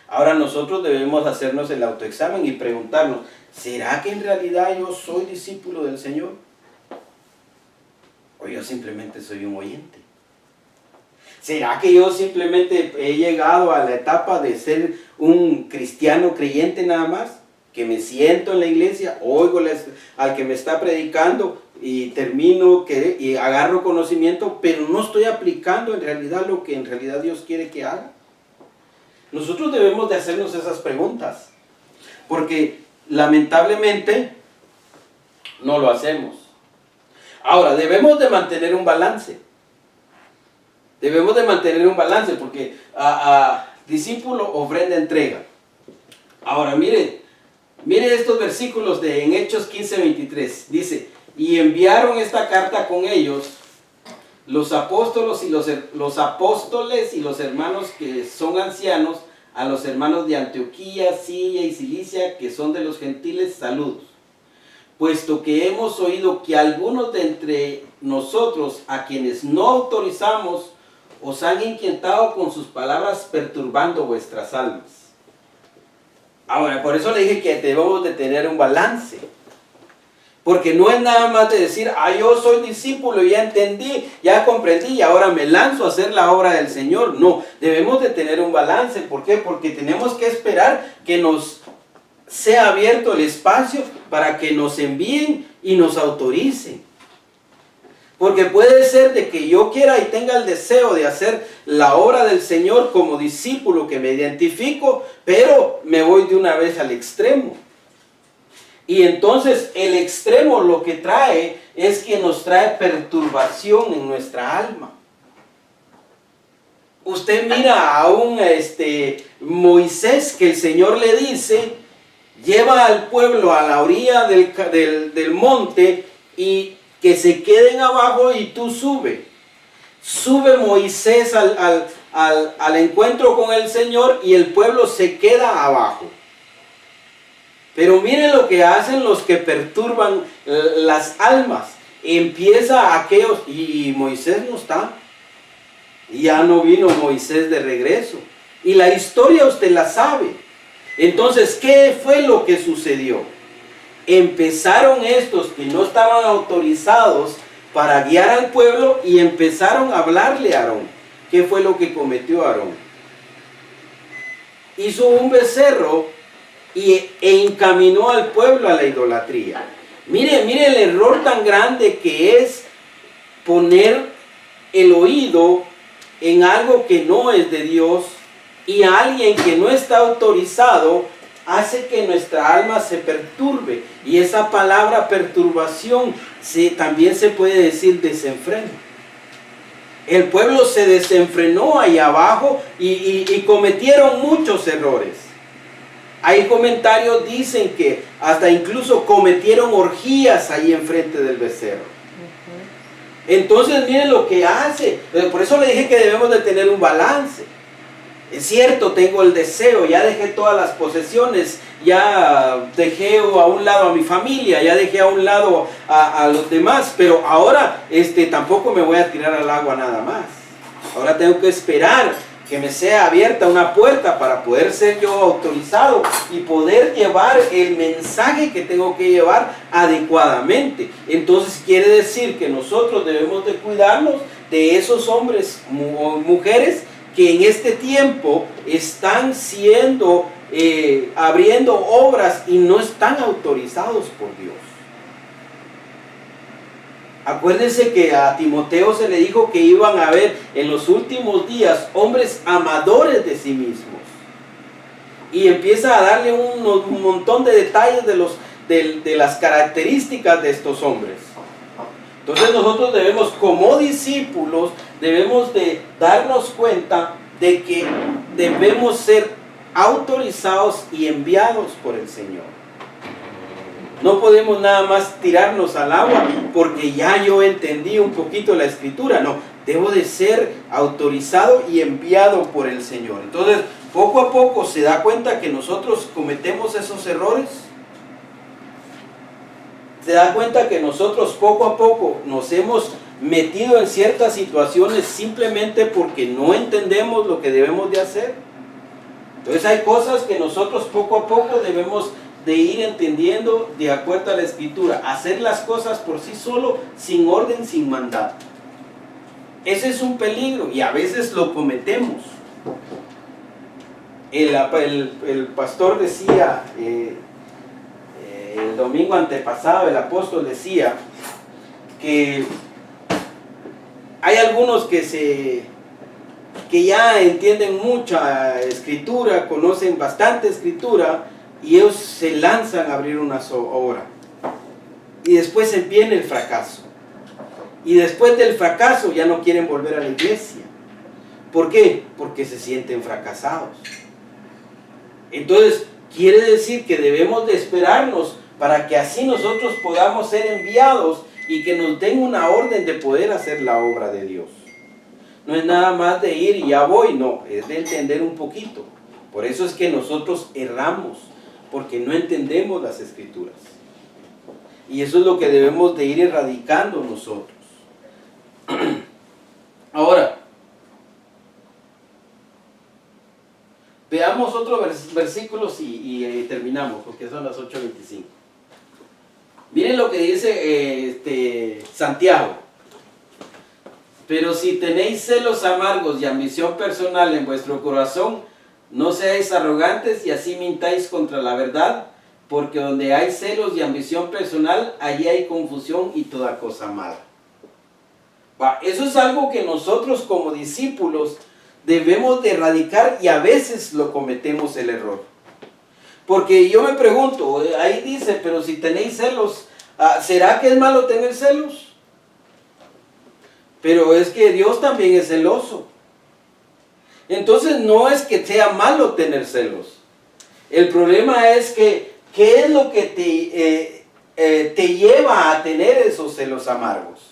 Ahora nosotros debemos hacernos el autoexamen y preguntarnos, ¿será que en realidad yo soy discípulo del Señor? ¿O yo simplemente soy un oyente? ¿Será que yo simplemente he llegado a la etapa de ser un cristiano creyente nada más? Que me siento en la iglesia, oigo al que me está predicando y termino y agarro conocimiento, pero no estoy aplicando en realidad lo que en realidad Dios quiere que haga. Nosotros debemos de hacernos esas preguntas, porque lamentablemente no lo hacemos. Ahora, debemos de mantener un balance. Debemos de mantener un balance, porque discípulo, ofrenda, entrega. Ahora, mire estos versículos en Hechos 15:23. Dice, y enviaron esta carta con ellos los apóstoles y los hermanos que son ancianos, a los hermanos de Antioquía, Siria y Cilicia, que son de los gentiles, saludos. Puesto que hemos oído que algunos de entre nosotros, a quienes no autorizamos, os han inquietado con sus palabras, perturbando vuestras almas. Ahora, por eso le dije que debemos de tener un balance. Porque no es nada más de decir, yo soy discípulo, ya entendí, ya comprendí y ahora me lanzo a hacer la obra del Señor. No, debemos de tener un balance. ¿Por qué? Porque tenemos que esperar que nos sea abierto el espacio para que nos envíen y nos autoricen. Porque puede ser de que yo quiera y tenga el deseo de hacer la obra del Señor como discípulo, que me identifico, pero me voy de una vez al extremo. Y entonces el extremo lo que trae es que nos trae perturbación en nuestra alma. Usted mira a un Moisés, que el Señor le dice, lleva al pueblo a la orilla del monte y que se queden abajo y tú sube. Sube Moisés al encuentro con el Señor y el pueblo se queda abajo. Pero miren lo que hacen los que perturban las almas. Empieza aquellos, y Moisés no está. Ya no vino Moisés de regreso. Y la historia usted la sabe. Entonces, ¿qué fue lo que sucedió? Empezaron estos que no estaban autorizados para guiar al pueblo y empezaron a hablarle a Aarón. ¿Qué fue lo que cometió Aarón? Hizo un becerro e encaminó al pueblo a la idolatría. Mire el error tan grande que es poner el oído en algo que no es de Dios, y a alguien que no está autorizado hace que nuestra alma se perturbe. Y esa palabra perturbación también se puede decir desenfreno. El pueblo se desenfrenó ahí abajo y cometieron muchos errores. Hay comentarios, dicen que hasta incluso cometieron orgías ahí enfrente del becerro. Entonces miren lo que hace. Por eso le dije que debemos de tener un balance. Es cierto, tengo el deseo, ya dejé todas las posesiones, ya dejé a un lado a mi familia, ya dejé a un lado a los demás, pero ahora tampoco me voy a tirar al agua nada más. Ahora tengo que esperar que me sea abierta una puerta para poder ser yo autorizado y poder llevar el mensaje que tengo que llevar adecuadamente. Entonces quiere decir que nosotros debemos de cuidarnos de esos hombres o mujeres que en este tiempo están abriendo obras y no están autorizados por Dios. Acuérdense que a Timoteo se le dijo que iban a haber en los últimos días hombres amadores de sí mismos. Y empieza a darle un montón de detalles de las características de estos hombres. Entonces nosotros debemos, como discípulos, debemos de darnos cuenta de que debemos ser autorizados y enviados por el Señor. No podemos nada más tirarnos al agua porque ya yo entendí un poquito la escritura. No, debo de ser autorizado y enviado por el Señor. Entonces, poco a poco se da cuenta que nosotros cometemos esos errores. Se da cuenta que nosotros poco a poco nos hemos metido en ciertas situaciones simplemente porque no entendemos lo que debemos de hacer. Entonces hay cosas que nosotros poco a poco debemos de ir entendiendo de acuerdo a la escritura. Hacer las cosas por sí solo, sin orden, sin mandato. Ese es un peligro y a veces lo cometemos. El pastor decía, el domingo antepasado, el apóstol decía que hay algunos que ya entienden mucha escritura, conocen bastante escritura, y ellos se lanzan a abrir una obra. Y después viene el fracaso. Y después del fracaso ya no quieren volver a la iglesia. ¿Por qué? Porque se sienten fracasados. Entonces, quiere decir que debemos de esperarnos para que así nosotros podamos ser enviados y que nos den una orden de poder hacer la obra de Dios. No es nada más de ir y ya voy, no, es de entender un poquito. Por eso es que nosotros erramos, porque no entendemos las escrituras. Y eso es lo que debemos de ir erradicando nosotros. Ahora, veamos otros versículos y terminamos, porque son las 8:25. Miren lo que dice Santiago. Pero si tenéis celos amargos y ambición personal en vuestro corazón, no seáis arrogantes y así mintáis contra la verdad, porque donde hay celos y ambición personal, allí hay confusión y toda cosa mala. Eso es algo que nosotros como discípulos debemos de erradicar y a veces lo cometemos el error. Porque yo me pregunto, ahí dice, pero si tenéis celos, ¿será que es malo tener celos? Pero es que Dios también es celoso. Entonces no es que sea malo tener celos. El problema es que, ¿qué es lo que te lleva a tener esos celos amargos?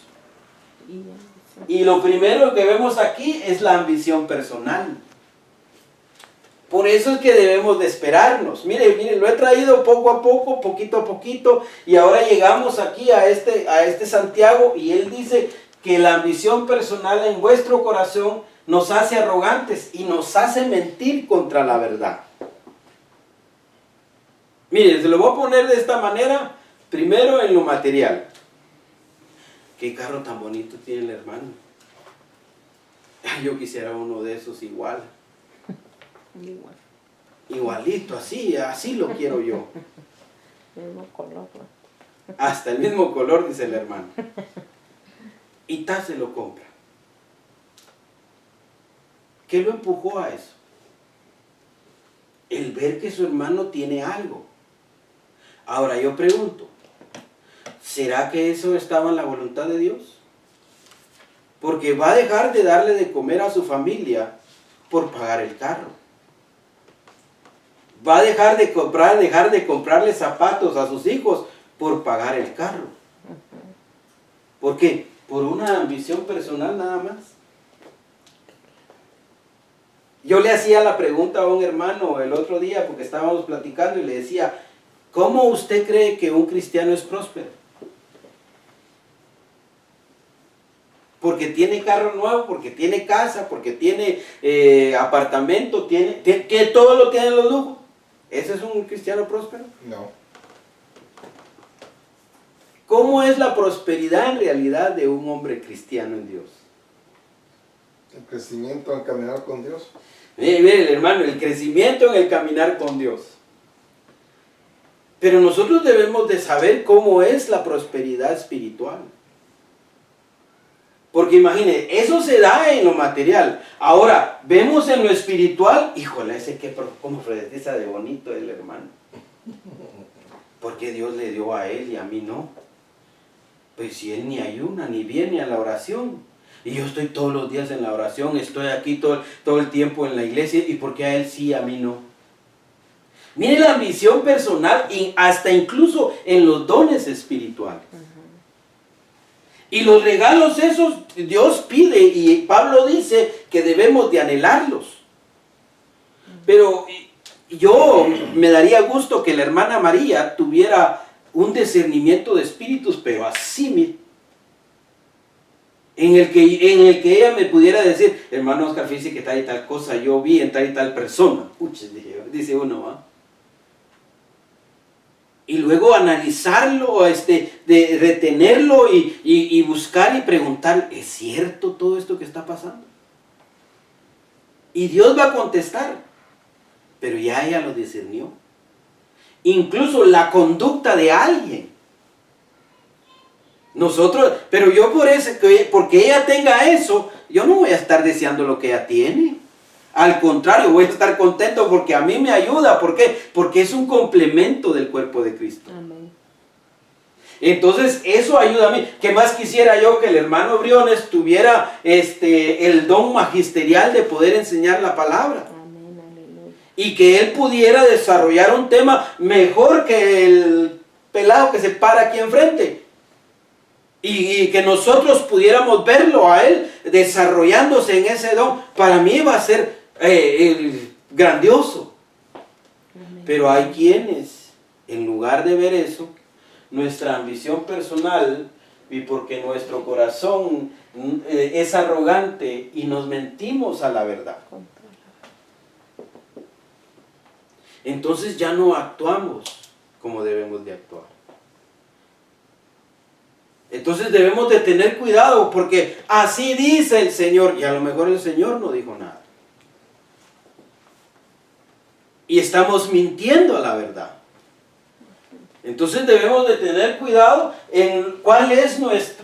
Y lo primero que vemos aquí es la ambición personal. Por eso es que debemos de esperarnos. Mire, lo he traído poco a poco, poquito a poquito, y ahora llegamos aquí a este Santiago, y él dice que la ambición personal en vuestro corazón nos hace arrogantes y nos hace mentir contra la verdad. Mire, se lo voy a poner de esta manera, primero en lo material. ¿Qué carro tan bonito tiene el hermano? Yo quisiera uno de esos igual. Igualito, así lo quiero yo. El mismo color. Hasta el mismo color, dice el hermano. Y se lo compra. ¿Qué lo empujó a eso? El ver que su hermano tiene algo. Ahora yo pregunto, ¿será que eso estaba en la voluntad de Dios? Porque va a dejar de darle de comer a su familia por pagar el carro. Va a dejar de comprarle zapatos a sus hijos por pagar el carro. ¿Por qué? Por una ambición personal nada más. Yo le hacía la pregunta a un hermano el otro día porque estábamos platicando y le decía, ¿cómo usted cree que un cristiano es próspero? Porque tiene carro nuevo, porque tiene casa, porque tiene apartamento, que todo lo tiene los lujos. ¿Ese es un cristiano próspero? No. ¿Cómo es la prosperidad en realidad de un hombre cristiano en Dios? El crecimiento al caminar con Dios. Mire, hermano, el crecimiento en el caminar con Dios. Pero nosotros debemos de saber cómo es la prosperidad espiritual. Porque imagine, eso se da en lo material. Ahora, vemos en lo espiritual, híjole, cómo profetiza de bonito el hermano. Porque Dios le dio a él y a mí no. Pues si él ni ayuna, ni viene a la oración. Y yo estoy todos los días en la oración, estoy aquí todo el tiempo en la iglesia, ¿y por qué a él sí y a mí no? Mire la ambición personal, hasta incluso en los dones espirituales. Y los regalos esos Dios pide y Pablo dice que debemos de anhelarlos. Pero yo me daría gusto que la hermana María tuviera un discernimiento de espíritus, pero así, en el que ella me pudiera decir, hermano Oscar, fíjese que tal y tal cosa yo vi en tal y tal persona. Puches, dice uno, ¿va? Y luego analizarlo, de retenerlo y buscar y preguntar, ¿es cierto todo esto que está pasando? Y Dios va a contestar, pero ya ella lo discernió. Incluso la conducta de alguien. Nosotros, pero yo porque ella tenga eso, yo no voy a estar deseando lo que ella tiene. Al contrario, voy a estar contento porque a mí me ayuda. ¿Por qué? Porque es un complemento del cuerpo de Cristo. Amén. Entonces, eso ayuda a mí. ¿Qué más quisiera yo? Que el hermano Briones tuviera el don magisterial de poder enseñar la palabra. Amén, aleluya. Y que él pudiera desarrollar un tema mejor que el pelado que se para aquí enfrente. Y que nosotros pudiéramos verlo a él desarrollándose en ese don. Para mí va a ser grandioso. Amén. Pero hay quienes, en lugar de ver eso, nuestra ambición personal, y porque nuestro corazón es arrogante y nos mentimos a la verdad, entonces ya no actuamos como debemos de actuar. Entonces debemos de tener cuidado, porque así dice el Señor, y a lo mejor el Señor no dijo nada. Y estamos mintiendo a la verdad. Entonces debemos de tener cuidado en cuál es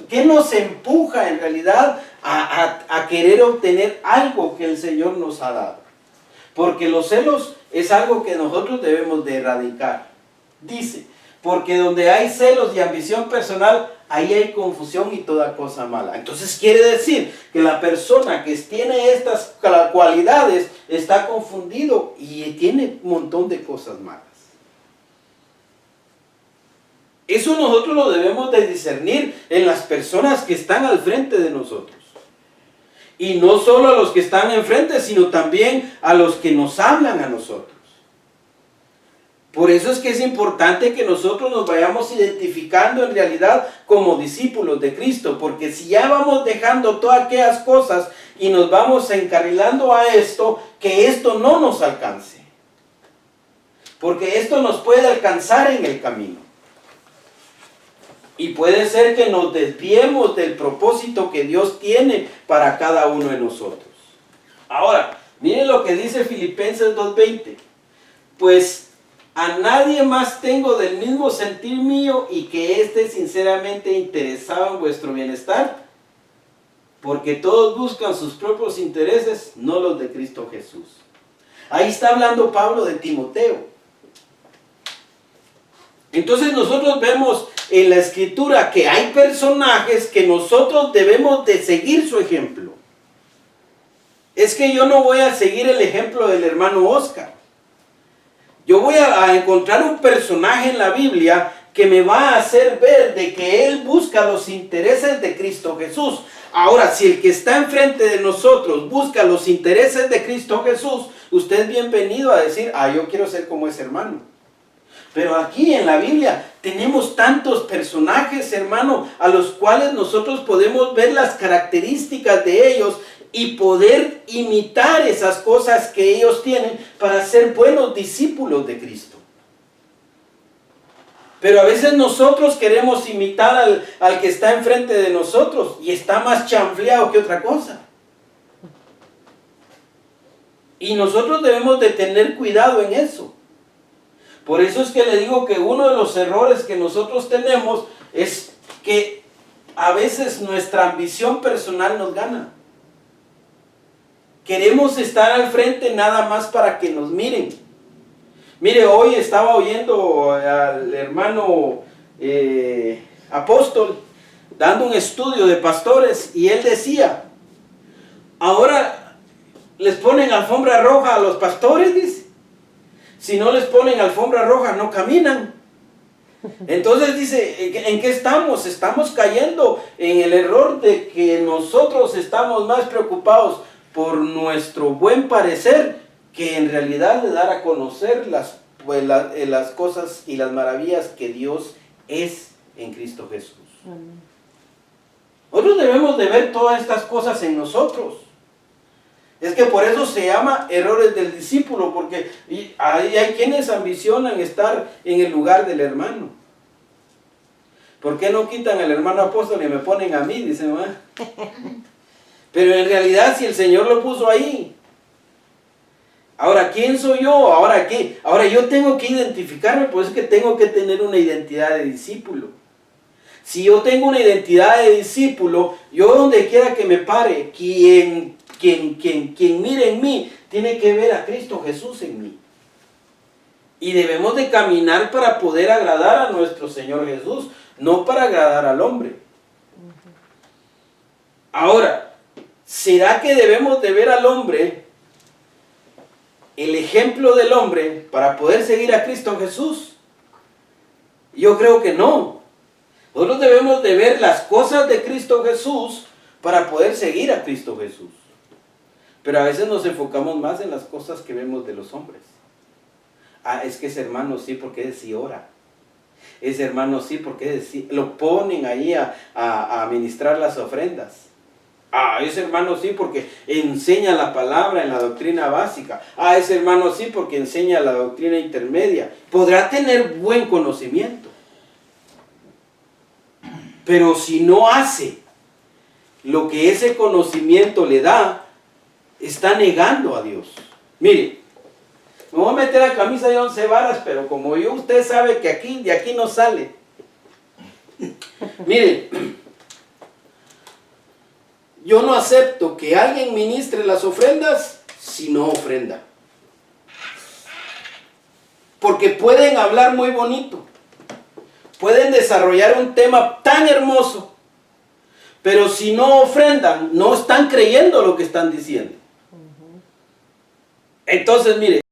qué nos empuja en realidad a querer obtener algo que el Señor nos ha dado. Porque los celos es algo que nosotros debemos de erradicar. Dice, porque donde hay celos y ambición personal, ahí hay confusión y toda cosa mala. Entonces quiere decir que la persona que tiene estas cualidades está confundido y tiene un montón de cosas malas. Eso nosotros lo debemos de discernir en las personas que están al frente de nosotros. Y no solo a los que están enfrente, sino también a los que nos hablan a nosotros. Por eso es que es importante que nosotros nos vayamos identificando en realidad como discípulos de Cristo, porque si ya vamos dejando todas aquellas cosas y nos vamos encarrilando a esto, que esto no nos alcance. Porque esto nos puede alcanzar en el camino. Y puede ser que nos desviemos del propósito que Dios tiene para cada uno de nosotros. Ahora, miren lo que dice Filipenses 2:20. Pues a nadie más tengo del mismo sentir mío y que esté sinceramente interesado en vuestro bienestar, porque todos buscan sus propios intereses, no los de Cristo Jesús. Ahí está hablando Pablo de Timoteo. Entonces nosotros vemos en la Escritura que hay personajes que nosotros debemos de seguir su ejemplo. Es que yo no voy a seguir el ejemplo del hermano Oscar. Yo voy a encontrar un personaje en la Biblia que me va a hacer ver de que él busca los intereses de Cristo Jesús. Ahora, si el que está enfrente de nosotros busca los intereses de Cristo Jesús, usted es bienvenido a decir, yo quiero ser como ese hermano. Pero aquí en la Biblia tenemos tantos personajes, hermano, a los cuales nosotros podemos ver las características de ellos y poder imitar esas cosas que ellos tienen para ser buenos discípulos de Cristo. Pero a veces nosotros queremos imitar al que está enfrente de nosotros y está más chanfleado que otra cosa. Y nosotros debemos de tener cuidado en eso. Por eso es que le digo que uno de los errores que nosotros tenemos es que a veces nuestra ambición personal nos gana. Queremos estar al frente nada más para que nos miren. Mire, hoy estaba oyendo al hermano apóstol dando un estudio de pastores y él decía, ahora les ponen alfombra roja a los pastores, dice. Si no les ponen alfombra roja, no caminan. Entonces dice, ¿en qué estamos? Estamos cayendo en el error de que nosotros estamos más preocupados por nuestro buen parecer que en realidad de dar a conocer las cosas y las maravillas que Dios es en Cristo Jesús. Nosotros debemos de ver todas estas cosas en nosotros. Es que por eso se llama errores del discípulo, porque hay quienes ambicionan estar en el lugar del hermano. ¿Por qué no quitan al hermano apóstol y me ponen a mí? Dicen, ¿va? Pero en realidad si el Señor lo puso ahí. Ahora, ¿quién soy yo? ¿Ahora qué? Ahora yo tengo que identificarme, pues es que tengo que tener una identidad de discípulo. Si yo tengo una identidad de discípulo, yo donde quiera que me pare, quien mire en mí, tiene que ver a Cristo Jesús en mí. Y debemos de caminar para poder agradar a nuestro Señor Jesús, no para agradar al hombre. Ahora, ¿será que debemos de ver al hombre, el ejemplo del hombre, para poder seguir a Cristo Jesús? Yo creo que no. Nosotros debemos de ver las cosas de Cristo Jesús para poder seguir a Cristo Jesús. Pero a veces nos enfocamos más en las cosas que vemos de los hombres. Ah, es que ese hermano sí, porque ese sí ora. Ese hermano sí, porque ese sí. Lo ponen ahí a administrar las ofrendas. Ah, ese hermano sí, porque enseña la palabra en la doctrina básica. Ah, ese hermano sí, porque enseña la doctrina intermedia. Podrá tener buen conocimiento. Pero si no hace lo que ese conocimiento le da, está negando a Dios. Mire, me voy a meter a camisa de 11 varas, pero como usted sabe que de aquí no sale. Mire, yo no acepto que alguien ministre las ofrendas si no ofrenda. Porque pueden hablar muy bonito. Pueden desarrollar un tema tan hermoso, pero si no ofrendan, no están creyendo lo que están diciendo. Entonces, mire,